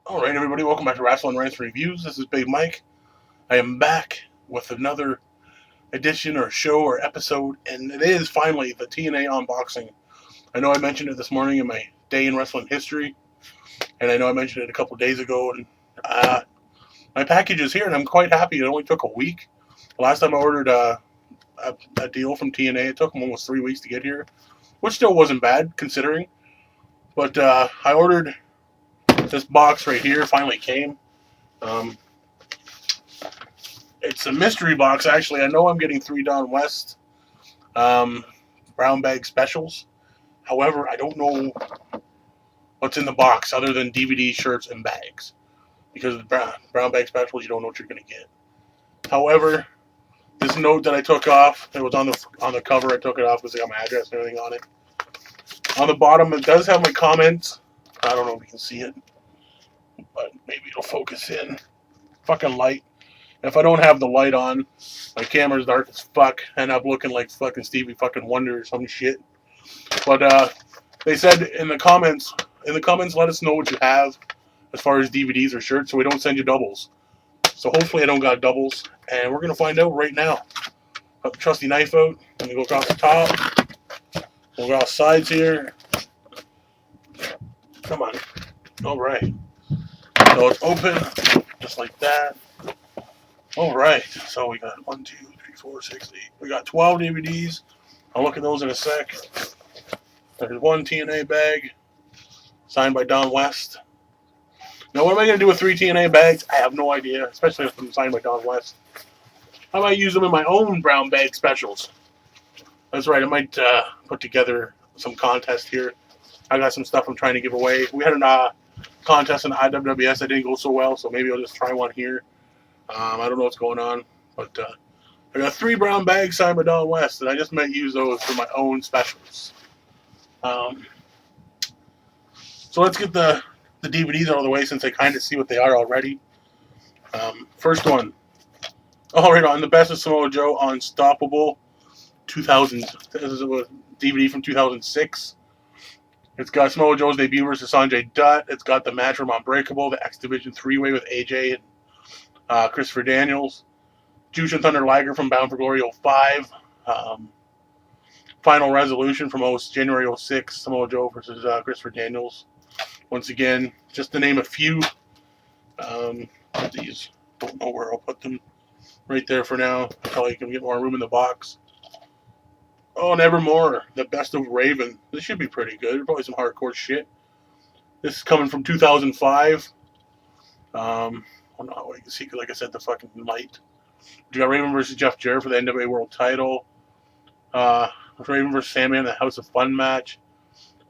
Alright, everybody, welcome back to Wrestling Rants Reviews. This is Big Mike. I am back with another edition or show or episode, and it is finally the TNA unboxing. I know I mentioned it this morning in my day in wrestling history, and I know I mentioned it a couple days ago, and my package is here, and I'm quite happy. It only took a week. The last time I ordered a deal from TNA, it took them almost 3 weeks to get here, which still wasn't bad considering. But I ordered this box right here, finally came. Um, It's a mystery box, actually. I know I'm getting 3 Don West um, brown bag specials. However, I don't know what's in the box other than DVD, shirts, and bags. Because of the brown bag specials, you don't know what you're going to get. However, this note that I took off, it was on the cover. I took it off because I got my address and everything on it. On the bottom, it does have my comments. I don't know if you can see it, but maybe it'll focus in. Fucking light. If I don't have the light on, my camera's dark as fuck, end up looking like fucking Stevie fucking Wonder or some shit. But they said in the comments, let us know what you have as far as DVDs or shirts, so we don't send you doubles. So hopefully I don't got doubles, and we're gonna find out right now. Got the trusty knife out. I'm gonna go across the top. We'll go off sides here. Come on. All right. So it's open, just like that. Alright, so we got 1, 2, 3, 4, 6, 8. We got 12 DVDs. I'll look at those in a sec. There's one TNA bag, signed by Don West. Now, what am I going to do with 3 TNA bags? I have no idea, especially if I'm signed by Don West. I might use them in my own brown bag specials. That's right, I might put together some contest here. I got some stuff I'm trying to give away. We had a contest in IWWS that didn't go so well, so maybe I'll just try one here. I don't know what's going on, but I got 3 brown bags signed by Don West, and I just might use those for my own specials. So let's get the DVDs out of the way since I kind of see what they are already. First one. Oh, right on. The Best of Samoa Joe Unstoppable 2000. This is a DVD from 2006. It's got Samoa Joe's debut versus Sanjay Dutt. It's got the match from Unbreakable, the X Division 3-way with AJ and Christopher Daniels, Jushin Thunder Liger from Bound for Glory 05, Final Resolution from January 06, Samoa Joe versus Christopher Daniels. Once again, just to name a few. These, don't know where I'll put them. Right there for now. Until you can get more room in the box. Oh, Nevermore, the Best of Raven. This should be pretty good. Probably some hardcore shit. This is coming from 2005. Oh no, you can see, like I said, the fucking light. You got Raven versus Jeff Jarrett for the NWA World Title. Raven versus Sandman in the House of Fun match.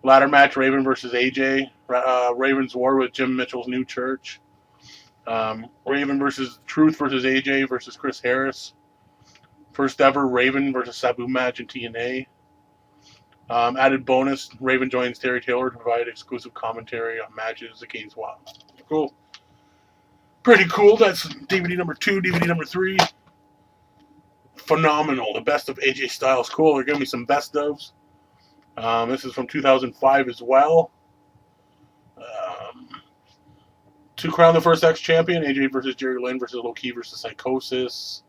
Ladder match, Raven versus AJ. Raven's War with Jim Mitchell's New Church. Raven versus Truth versus AJ versus Chris Harris. First ever Raven versus Sabu match in TNA. Added bonus, Raven joins Terry Taylor to provide exclusive commentary on matches against Wild. Cool. Pretty cool. That's DVD number 2, DVD number 3. Phenomenal. The Best of AJ Styles. Cool. They're giving me some best ofs. This is from 2005 as well. To crown the first X champion, AJ versus Jerry Lynn versus Low Key versus Psychosis.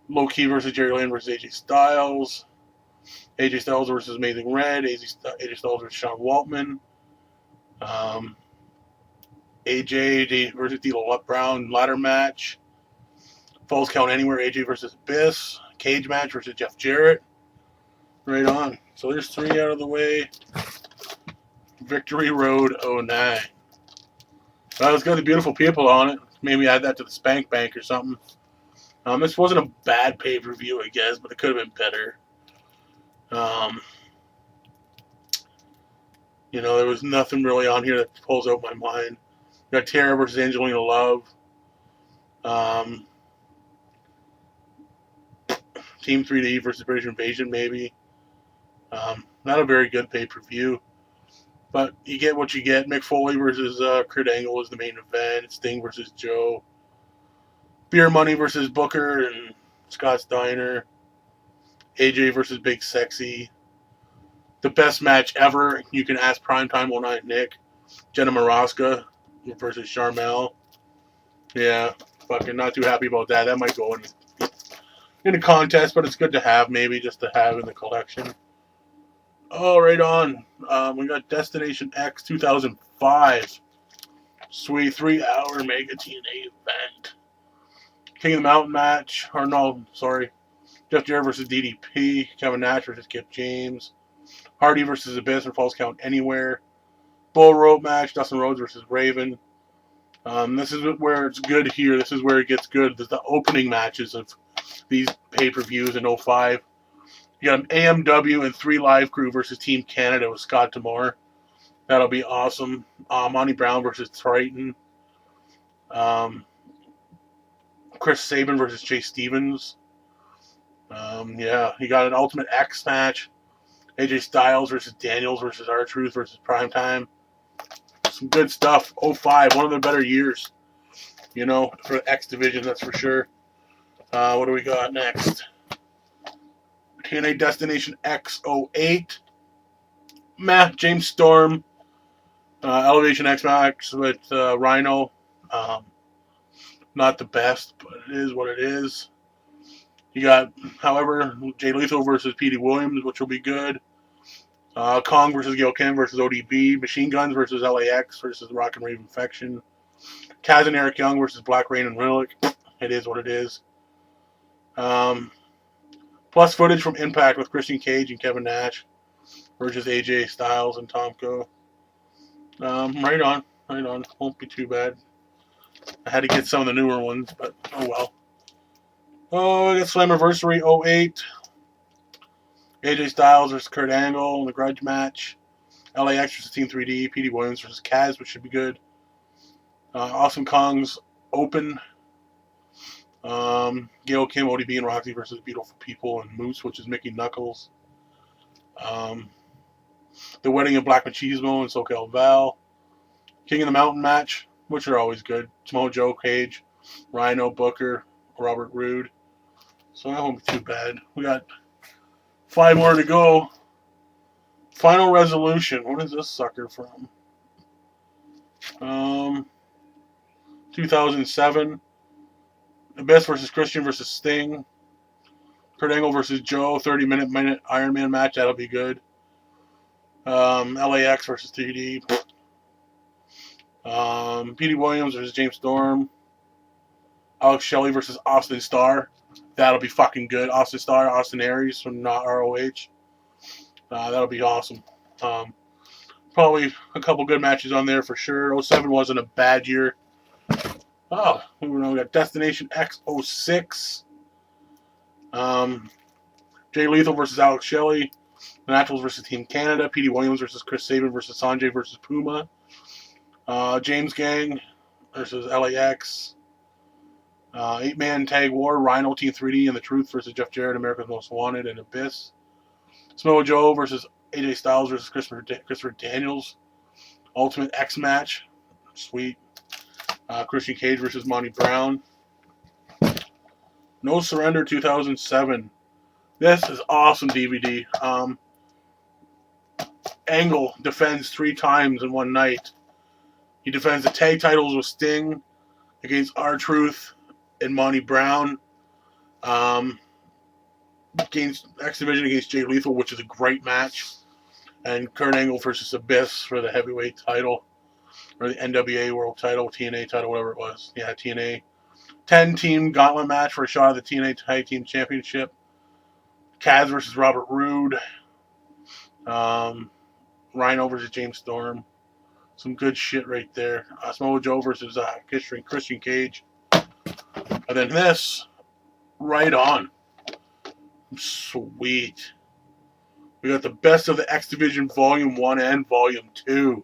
Low Key versus Jerry Lynn versus AJ Styles. AJ Styles versus Amazing Red. AJ Styles versus Sean Waltman. AJ versus D'Lo Brown ladder match. Falls Count Anywhere, AJ versus Abyss. Cage match versus Jeff Jarrett. Right on. So there's 3 out of the way. Victory Road 09. Well, it's got the beautiful people on it. Maybe add that to the Spank Bank or something. This wasn't a bad pay-per-view, I guess, but it could have been better. There was nothing really on here that pulls out my mind. We got Tara versus Angelina Love. Team 3D versus British Invasion, maybe. Not a very good pay-per-view. But you get what you get. Mick Foley versus Kurt Angle is the main event. Sting versus Joe. Beer Money versus Booker and Scott Steiner. AJ versus Big Sexy. The best match ever. You can ask Primetime 09 Nick. Jenna Maraska versus Charmel. Yeah, fucking not too happy about that. That might go in a contest, but it's good to have, maybe just to have in the collection. Oh, right on. We got Destination X 2005. Sweet 3-hour Mega TNA event. King of the Mountain match. Or no, sorry. Jeff Jarrett versus DDP. Kevin Nash versus Kip James. Hardy versus Abyss or Falls Count Anywhere. Bull Rope match. Dustin Rhodes versus Raven. This is where it's good here. This is where it gets good. There's the opening matches of these pay-per-views in 05. You got an AMW and 3 Live Crew versus Team Canada with Scott D'Amore. That'll be awesome. Monty Brown versus Triton. Chris Sabin versus Chase Stevens. Yeah, you got an Ultimate X match. AJ Styles versus Daniels versus R-Truth versus Primetime. Some good stuff. 05, one of the better years, for the X division, that's for sure. What do we got next? TNA Destination X 08. James Storm. Elevation X Max with Rhino. Not the best, but it is what it is. You got, however, Jay Lethal versus Petey Williams, which will be good. Kong versus Gail Kim versus ODB. Machine Guns versus LAX versus Rock and Rave Infection. Kaz and Eric Young versus Black Rain and Rillick. It is what it is. Plus footage from Impact with Christian Cage and Kevin Nash versus AJ Styles and Tomko. Right on. Won't be too bad. I had to get some of the newer ones, but oh well. Oh, I got Slammiversary 08. AJ Styles versus Kurt Angle in the grudge match. LAX versus Team 3D. Petey Williams versus Kaz, which should be good. Awesome Kong's Open. Gail Kim, ODB, and Roxy versus Beautiful People and Moose, which is Mickey Knuckles. The Wedding of Black Machismo and SoCal Val. King of the Mountain match, which are always good. Samoa Joe, Cage, Rhino, Booker, Robert Roode. So that won't be too bad. We got 5 more to go. Final Resolution. What is this sucker from? 2007. Abyss versus Christian versus Sting. Kurt Angle versus Joe. 30-minute Iron Man match. That'll be good. LAX versus 3D. Petey Williams versus James Storm. Alex Shelley versus Austin Starr. That'll be fucking good. Austin Starr, Austin Aries from ROH. That'll be awesome. Probably a couple good matches on there for sure. 07 wasn't a bad year. Oh, we got Destination X 06. Jay Lethal versus Alex Shelley. The Naturals versus Team Canada. Petey Williams versus Chris Sabin versus Sanjay versus Puma. James Gang versus LAX. 8-man tag war. Rhino, Team 3D, and The Truth versus Jeff Jarrett, America's Most Wanted, and Abyss. Samoa Joe versus AJ Styles versus Christopher Daniels. Ultimate X match. Sweet. Christian Cage versus Monty Brown. No Surrender 2007. This is awesome DVD. Angle defends 3 times in one night. He defends the tag titles with Sting against R-Truth and Monty Brown. Against X Division against Jay Lethal, which is a great match. And Kurt Angle versus Abyss for the heavyweight title. Or the NWA World title, TNA title, whatever it was. Yeah, TNA. 10-team gauntlet match for a shot at the TNA Tag Team Championship. Kaz versus Robert Roode. Rhino versus James Storm. Some good shit right there. Samoa Joe versus Christian Cage. And then this, right on. Sweet. We got the best of the X Division Volume 1 and Volume 2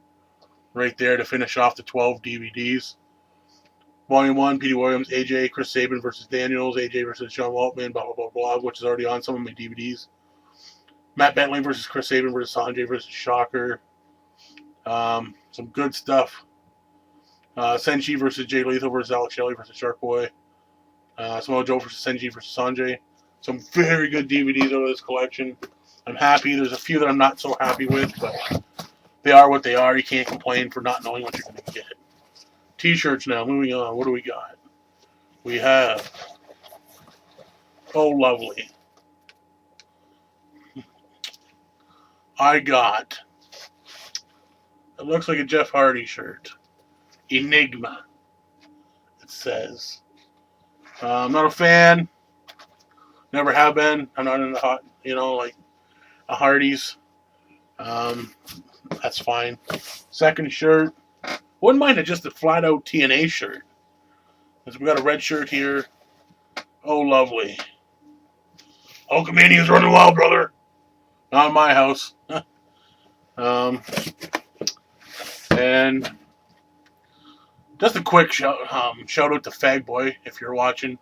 right there to finish off the 12 DVDs. Volume 1, Petey Williams, AJ, Chris Sabin versus Daniels, AJ versus Sean Waltman, blah, blah, blah, blah, which is already on some of my DVDs. Matt Bentley versus Chris Sabin versus Sanjay versus Shocker. Some good stuff. Senshi versus Jay Lethal versus Alex Shelley versus Shark Boy. Samoa Joe versus Senshi versus Sanjay. Some very good DVDs out of this collection. I'm happy. There's a few that I'm not so happy with, but they are what they are. You can't complain for not knowing what you're going to get. T-shirts now. Moving on. What do we got? We have. Oh, lovely. I got. It looks like a Jeff Hardy shirt. Enigma. It says. I'm not a fan. Never have been. I'm not in the hot, like a Hardy's. That's fine. Second shirt. Wouldn't mind it just a flat out TNA shirt. Because we got a red shirt here. Oh, lovely. Hulkamania's running wild, brother. Not in my house. And just a quick shout out to Fag Boy, if you're watching.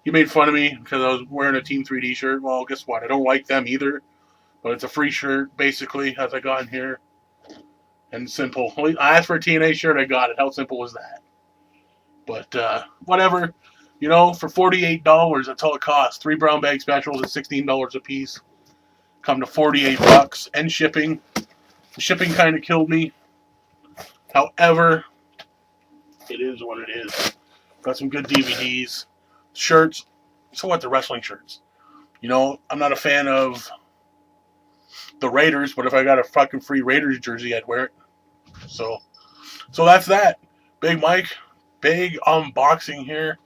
He made fun of me because I was wearing a Team 3D shirt. Well, guess what? I don't like them either. But it's a free shirt, basically, as I got in here. And simple. I asked for a TNA shirt, I got it. How simple was that? But, whatever. For $48, that's all it costs. 3 brown bag specials at $16 a piece. Come to $48. And shipping. The shipping kind of killed me. However, it is what it is. Got some good DVDs. Shirts. So what? The wrestling shirts. I'm not a fan of the Raiders, but if I got a fucking free Raiders jersey, I'd wear it. So that's that. Big Mike, big unboxing here.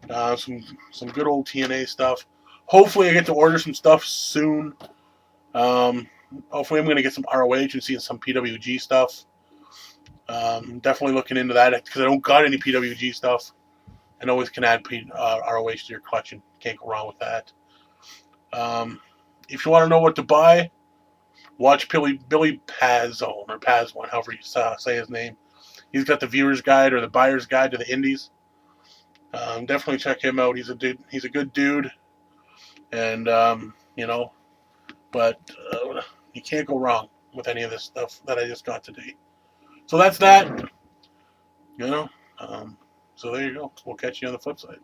Some good old TNA stuff. Hopefully I get to order some stuff soon. Hopefully I'm going to get some ROH and see some PWG stuff. Definitely looking into that because I don't got any PWG stuff. And always can add ROH to your collection. Can't go wrong with that. If you want to know what to buy, watch Billy Pazzone, or Paz1, however you say his name. He's got the viewer's guide or the buyer's guide to the indies. Definitely check him out. He's a dude. He's a good dude. And, but you can't go wrong with any of this stuff that I just got today. So that's that. So there you go. We'll catch you on the flip side.